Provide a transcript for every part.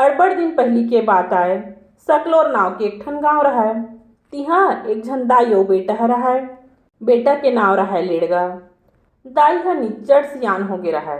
अड़बड़ दिन पहली के बात आए। सकलोर नाव के एक ठन गाँव रहा। तिहा एक झन दाई अउ बेटा रहा। बेटा के नाव रहा लेड़गा। दाई ह निच्चट सियान होगे रहा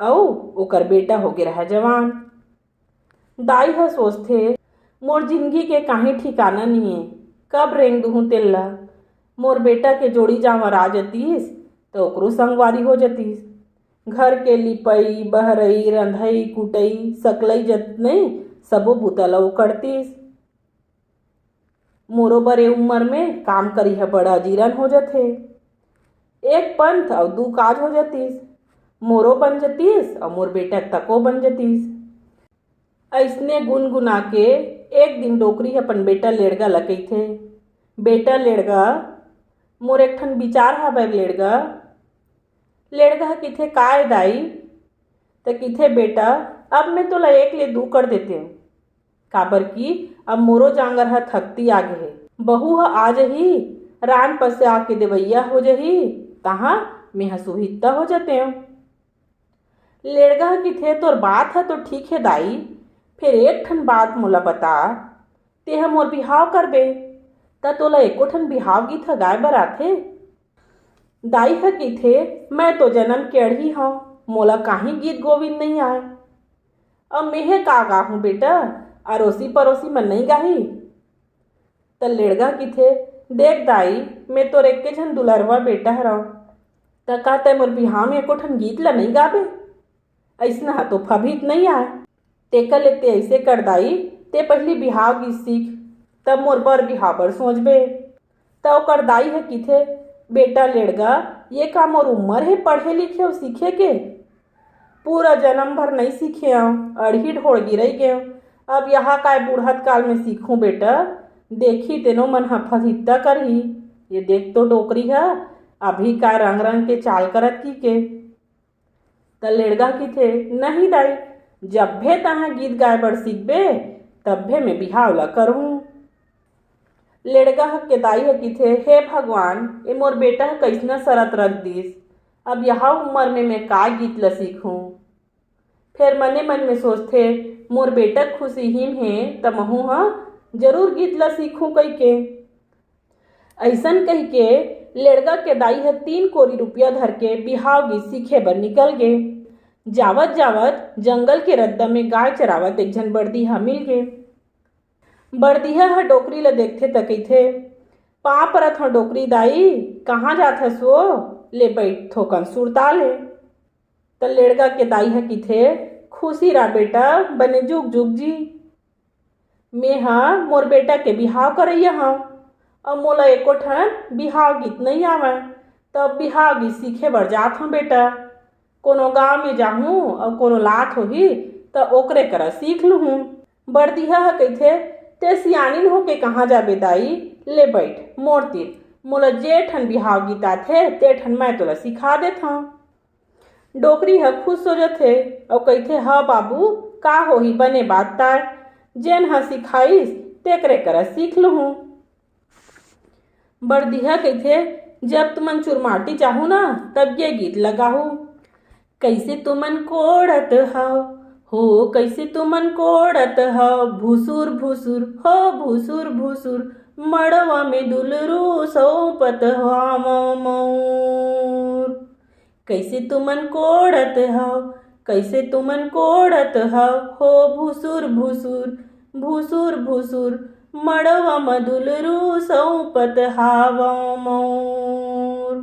अउ ओकर बेटा होगे रहा जवान। दाई ह सोचथे मोर जिंदगी के काहीं ठिकाना नहीं है, कब रेंग दूहूँ तेल्ला। मोर बेटा के जोड़ी जावर आ जतीस तो ओकरो संगवारी हो जतीस। घर के लिपई बहरई रंधई कुटई सकलई जत नहीं सबो बूता ल करतीस। मोरो बरे उम्र में काम करी है बड़ा जीरन हो जथे। एक पंथ और दू काज हो जतीस। मोरो बन जतीस और मोर बेटा तको बन जतीस। ऐसने गुनगुना के एक दिन डोकरी अपन बेटा लेड़गा ल कहिथे, बेटा लेड़गा मोर एक ठन विचार हवय लेड़गा। लेड़गा किथे काय दाई तो किथे बेटा अब मैं तोला एक ले दू कर देते हूँ, काबर की अब मोरो जांगर ह थकती आगे है। बहू ह आ जही रान पसे आके देवैया हो जही तहाँ मेहा सुहिता हो जते हूँ। लेड़गा किथे तोर बात है तो ठीक है दाई, फिर एक ठन बात मोला बता, तेहा मोर बिहाव करबे त तोला एको ठन बिहाव गीत ह गाय बर आथे। दाई ह किथे मैं तो जन्म के अड़ही हूँ, मोला काहीं गीत गोविंद नहीं आए। अब मेहे का गाहूँ बेटा, अरोसी पड़ोसी मन नहीं गाही। त लेड़गा किथे देख दाई मैं तोर एके झन दुलरवा बेटा हरव, त का तै मोर बिहाव में एको ठन गीत ला नहीं गाबे। ऐसना तो फबीत नहीं आए। तेकर ले ते ऐसे कर दाई, ते पहली बिहाव गीत सीख तब मोर बर बिहाव बर सोचबे। त ओकर दाई है किथे बेटा लेड़गा ये का मोर उम्र है पढ़े लिखे और सीखे के, पूरा जन्म भर नहीं सीखे हूँ, अड़ही ढोड़ गिरई गए। अब यहाँ काय बूढ़त काल में सीखूं बेटा, देखी तेनो मन ह फसिद्दा करही। ये देख तो डोकरी है अभी का रंग रंग के चाल करत की के। त लेड़गा किथे नहीं दाई, जब भे तहाँ गीत गाय बर सीखबे तब भे मैं बिहाव ला करहूँ। लेड़गा के दाई है किथे हे भगवान ये मोर बेटा कैसना शरत रख दीस, अब यह उम्र में मैं का गीत ला सीखूं। फिर मने मन में सोचथे मोर बेटा खुशी हिम है त महू ह जरूर गीत ला सीखूं कही के। ऐसन कही के लेड़गा के दाई है 3 कोरी रुपया धर के बिहाव गीत सीखे बर निकल गे। जावत जावत जंगल के रद्दा में गाय चरावत एक झन बड़दीहा मिल गे। बड़दीहा ह डोकरी ला देखथे त कहिथे पा परत हो डोकरी दाई कहाँ जात हस वो, ले बैठ थोकन सुरताल है। त लेड़गा के दाई है किथे खुशी रहा बेटा बने जुग जुग जी। मैं हाँ मोर बेटा के बिहाव करैया हूँ और मोला एको ठन बिहाव गीत नहीं आवे, तब बिहाव गीत सीखे बर जात हूँ बेटा। कोनो गाँव में जाहूँ और कोनो लात होही त ओकरे करा सीख लूँ। बड़दीहा ह कहिथे ते सियानिन होके कहाँ जाबे दाई, ले बैठ मोर तीर, मोला जे ठन बिहाव गीत आथे ते ठन मैं तोला सिखा देत हूँ। डोकरी ह खुश हो जथे और कहिथे ह बाबू का होही बने बात ताय, जेन ह सिखाइस तेकरे करा सीख लूँ। बड़दीहा कहिथे जब तुमन चुरमाटी चाहू ना तब ये गीत लगाहू। कैसे तुमन कोड़त हव हो कैसे तुमन कोड़त हव, भूसुर भूसुर हो भूसुर भूसुर, मड़वा में दुलरू सौपत हव मोर। कैसे तुमन कोड़त हव कैसे तुमन कोड़त हव, हो भूसुर भूसुर भूसुर भूसुर, मड़वा में दुलरू सौपत हव मोर।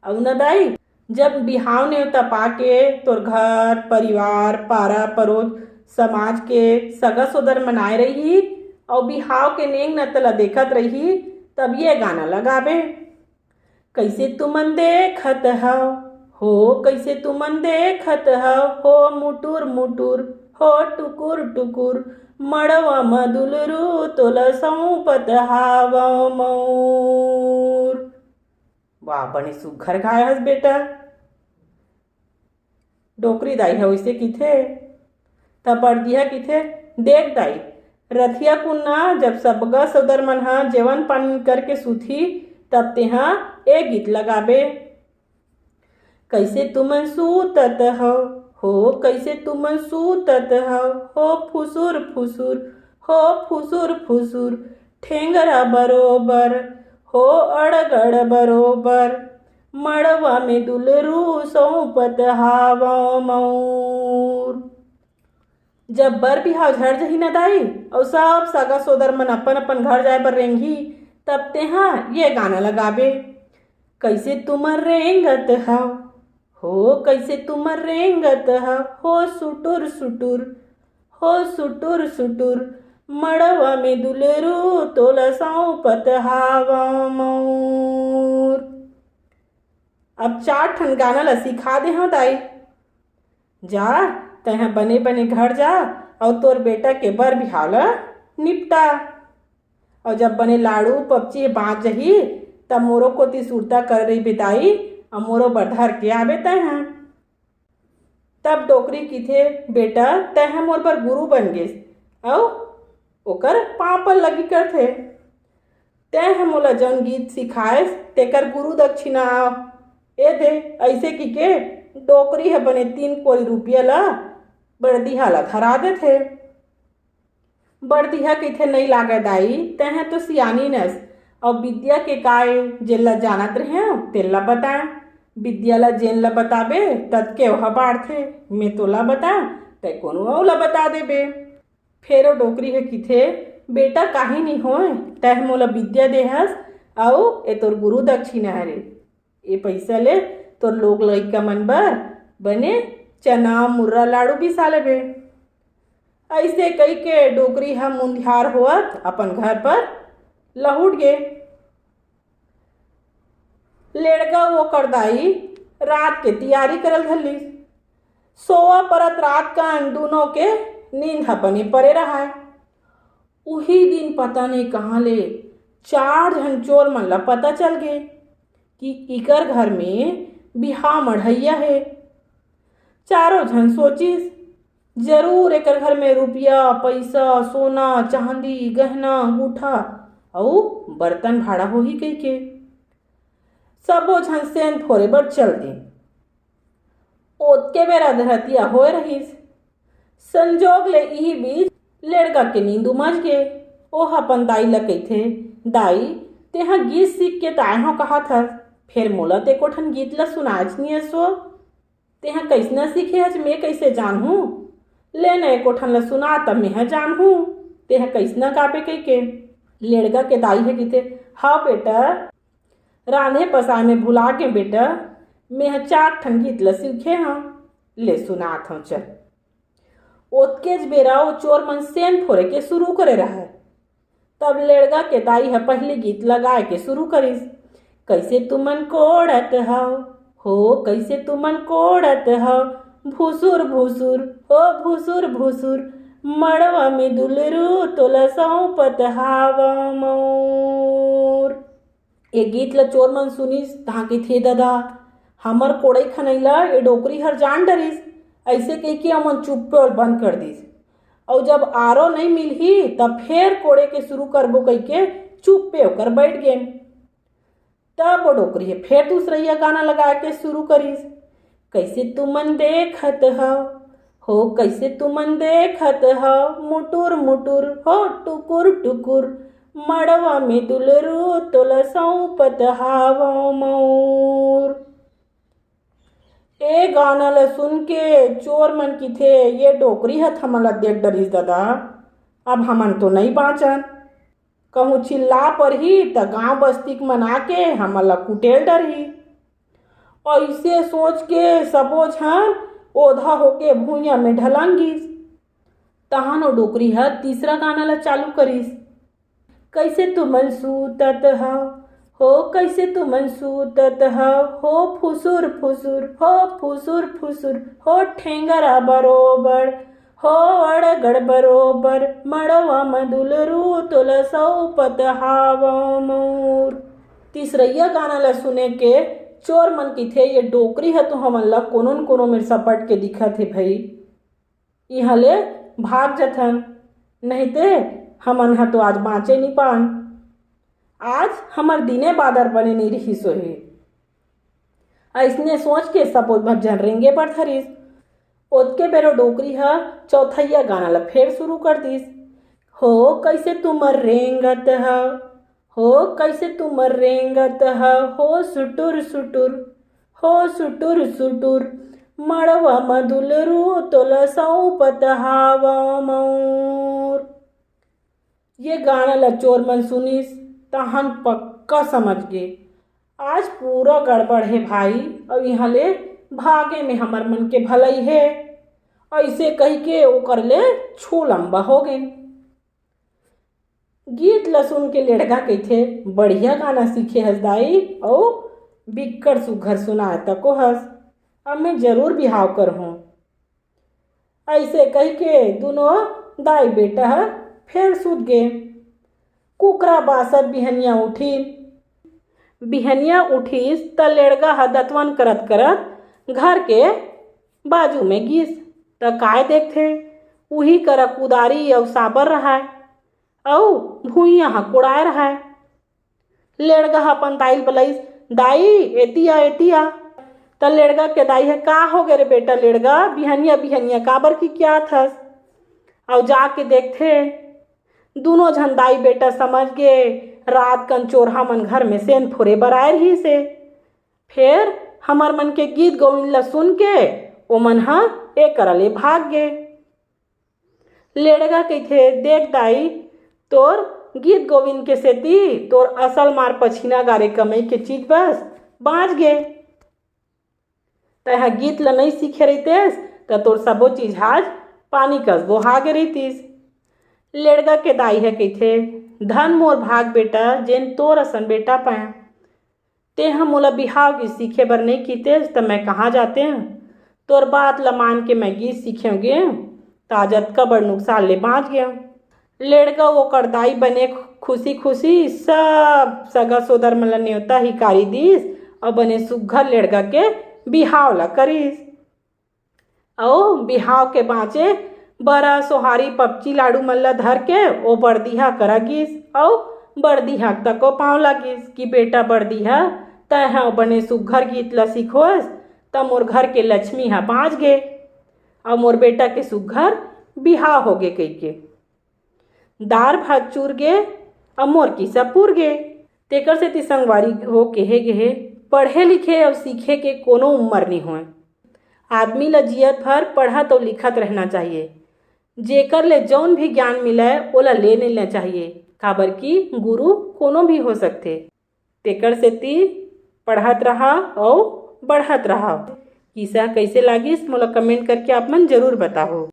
अब न दाई जब बिहाव नेवता पाके तोर घर परिवार पारा परोस समाज के सगा सोदर मनाए रही और बिहाव के नेंग नतला देखत रही तब ये गाना लगाबे। कैसे तुमन देखत हव हो कैसे तुमन देखत हव, हो मुटुर मुटुर हो टुकुर टुकुर, मड़वा में दुलरू तोला सौंपत हव मोर। वाह बने सुघर गाय हस बेटा। डोकरी दाई है वैसे किथे तब बड़दीहा किथे देख दाई रथिया कुन्ना जब सबगा सौदर मन हा जेवन पानी करके सूथी तब तेहा ए गीत लगाबे। कैसे तुमन सूतत हो हो कैसे तुमन सूतत हव, हो फुसुर फुसुर, हो फुसुर फुसुर, ठेंगरा बरोबर, हो अड़गड़ बरोबर, मड़वा में दुलरू सौंपत हावा मऊर। जब बर बिहाव झड़ जही न दाई और सब सगा सोदर मन अपन अपन घर जाए बर रेंगी, तब तेहा ये गाना लगाबे। कैसे तुमर रेंगत हव, हो कैसे तुमर रेंगत हव, हो सुटुर सुटुर, हो सुटुर सुटुर, मड़वा में दुलरू तोला सौंपत हावा मऊर। अब 4 ठन गाना ला सिखा दे हूँ दाई। जा तैहा बने बने घर जा और तोर बेटा के बर बिहाव ल निपटा। और जब बने लाड़ू पपची बाँच जही तब मोरो कोती सुरता कर रही बेदाई और मोरो बर धर के आबे तैहा। तब डोकरी किथे बेटा तैहा मोर बर गुरु बन गेस और ओकर पाँव पर लगी करथे। तैहा मोला जौन गीत सिखाएस तेकर गुरु दक्षिणा ए दे। ऐसे की के डोकरी है बने 3 कोरी रुपया ला बड़दिहा ला धरा देथे। बड़दिहा कइथे नहीं लागे दाई, तैहा तो सियानी नस और विद्या के काय जेला जानत रहे तेला बताए। विद्या ला जेन ला बताबे तद के ओहा बाढ़थे, मैं तोला बता तै कोनो अउ ला बता देबे। फेरो डोकरी है किथे बेटा काहे नहीं होए, तैह मोला विद्या देहस और ए तोर गुरु दक्षिणा हरे। ए पैसा ले तोर लोग लइका मन बर बने चना मुर्रा लाड़ू बिसा लेबे। ऐसे कई के डोकरी हा मुंधियार होत अपन घर पर लहुट गे। लेड़का वो करदाई रात के तैयारी करल धरली। सोवा परत रात कान दोनों के नींद हा बने परे रहा। उही दिन पता नहीं कहाँ ले 4 झन चोर मन ला पता चल गे कि इकर घर में बिहाव मढ़ैया है। चारों झन सोचिस जरूर एकर घर में रुपया पैसा सोना चांदी गहना अंगूठा और बर्तन भाड़ा होही कही के सबो झन सेन फोरे बर चल दे। ओतके बेरा धरतिया होए रहीस। संजोग ले इही बीच लड़का के नींद उमज गे। ओह अपन दाई ला कहिथे दाई तेहा गीत सीख के ताय हो कहा था, फिर मोला ते कोठन गीत ला सुनाज नहीं सो तेहा कैसना सीखे हज मैं कैसे जानहूँ। ले न कोठन ला सुना तब मैं जानहूँ तेहा कैसना गाबे कही के। लड़का के दाई है किथे हाँ बेटा रांधे पसाए में भुला के बेटा मैं 4 ठन गीत ला सीखे हाँ ले सुनात हूँ चल। ओतकेज बेरा वो चोर मन सेन फोरे के शुरू करे रहा। तब लड़का के दाई है पहले गीत लगाए के शुरू करिस। कैसे तुमन कोड़त हव, हो कैसे तुमन कोड़त हव, भूसुर भूसुर, हो भूसुर भूसुर, मड़वा में दुलरू तोला सौंपत हावा मोर। ये गीत ला चोर मन सुनिस तहाँ के थे दादा हमर कोड़ई खनैला ये डोकरी हर जान डरिस। ऐसे कह के अमन चुप और बंद कर दिस। और जब आरो नहीं मिलही तब फिर कोड़े के शुरू करबो कह के चुप पे होकर बैठ गए। तब वो डोकरी है फिर दूसरा गाना लगा के शुरू करिस। कैसे तुमन देखत हव, हो कैसे तुमन देखत हव, मुटुर मुटुर, हो टुकुर टुकुर, मड़वा में दुलरू तोला सौंपत हावा मोर। ए गाना ला सुन के चोर मन की थे ये डोकरी हथ हमला देख डरिस दादा अब हमन तो नहीं बाँचन। कहूँ चिल्ला पर ही त गाँव बस्ती मना के हमला कुटेल डरही। ऐसे सोच के सबो झन ओधा होके भूइया में ढलंगिस। तहां नो डोकरी ह तीसरा गाना ला चालू करिस। कैसे तुमन सूतत हव, हो कैसे तुमन सूतत हव, हो फुसुर फुसुर, हो फुसुर फुसुर, हो ठेंगरा बरोबर, हो अड़गड़ बरोबर, मड़वा मदुलरू तोला सौंपत हावा मोर। तीसरैया गाना ला सुने के चोर मन की थे ये डोकरी है तो हमन ला कोनो न कोनो मेर सपट के दिखत है भाई यहाँ ले भाग जथन नहीं ते हमन हा तो आज बाँचे नहीं पान। आज हमार दिने बादर बने नहीं रही सोहे। ऐसने सोच के सब भजन रेंगे पर थरिस। ओतके बेरो डोकरी ह चौथैया गाना ला फेर शुरू कर दिस। हो कैसे तुमर रेंगत ह, हो कैसे तुमर रेंगत ह, हो सुटुर सुटुर, हो सुटुर सुटुर, मड़वा मधुलरू तोला सौंपत हावा मोर। ये गाना ला चोर मन सुनिस तहन पक्का समझ गे आज पूरा गड़बड़ है भाई, और यहाँ ले भागे में हमर मन के भलाई है। ऐसे कही के ओकर ले छू लंबा हो गए। गीत ला सुन के लेड़गा कहिथे बढ़िया गाना सीखे हस दाई, और बिक्कड़ सुघर सुनाए तको हस, अब मैं जरूर बिहाव करहूँ। ऐसे कही के दोनों दाई बेटा फिर सूत गए। कुकरा बासत बिहनिया उठी। बिहनिया उठीस त लेड़गा ह दतवन करत करत घर के बाजू में गिस त काय देखथे उही करा कुदारी अउ साबर रहाय, अउ भुइयां ह कोड़ाय रहाय। लेड़गा ह अपन दाई बलइस, दाई एतिया एतिया। त लेड़गा के दाई है का हो गए रे बेटा लेड़गा, बिहनिया बिहनिया काबर की क्या थस। और जाके देखथे दोनों झन दाई बेटा समझ गे रात कन चोरहा मन घर में सेन फोरे बर आए रही से। फिर हमर मन के गीत गोविंद ला सुन के ओमन ह एकरा ले भाग गे। लेड़गा कहिथे देख दाई तोर गीत गोविंद के सेती तोर असल मार पछिना गारे कमई के चीज बस बाँच गे। तैहा गीत ला नहीं सीखे रहितेस त तोर सबो चीज आज पानी कस बोहागे रहितिस। लेड़गा के दाई है कहिथे धन मोर भाग बेटा जेन तोर असन बेटा पाया। तेहा मोला बिहाव गीत सीखे बर नहीं कीतेस त मैं कहाँ जाते हैं। तोर बात ला मान के मैं गीत सीखेंगे ताजत का बड़ नुकसान ले बाँच गया। लेड़गा ओकर दाई बने खुशी खुशी सब सगा सोदर मन ला न्योता हिकारी दिस, और बने सुग्घर लेड़गा के बिहाव ला करिस। औ बिहाव के बाँचे बरा सोहारी पपची लाडू मन ला धर के ओ बड़दिहा करा गिस, और बड़दिहा तको पाँव लागिस कि बेटा बड़दिहा तैहा बने सुग्घर गीत ला सीखोस त मोर घर के लक्ष्मी ह बाँच गे, और मोर बेटा के सुग्घर बिहाव हो गे कहिके। दार भात चूर गे और मोर किस्सा पूर गे। तेकर सेती संगवारी हो केहे गे पढ़े लिखे और सीखे के कोनो उम्र नहीं होय। आदमी ला जियत भर पढ़त और लिखत रहना चाहिए। जेकर ले जौन भी ज्ञान मिलय ओला ले लेना चाहिए, काबर की गुरु कोनो भी हो सकथे। तेकर सेती पढ़त रहा और बढ़त रहा। किस्सा कैसे लागिस मोला कमेंट करके आप मन जरूर बताओ।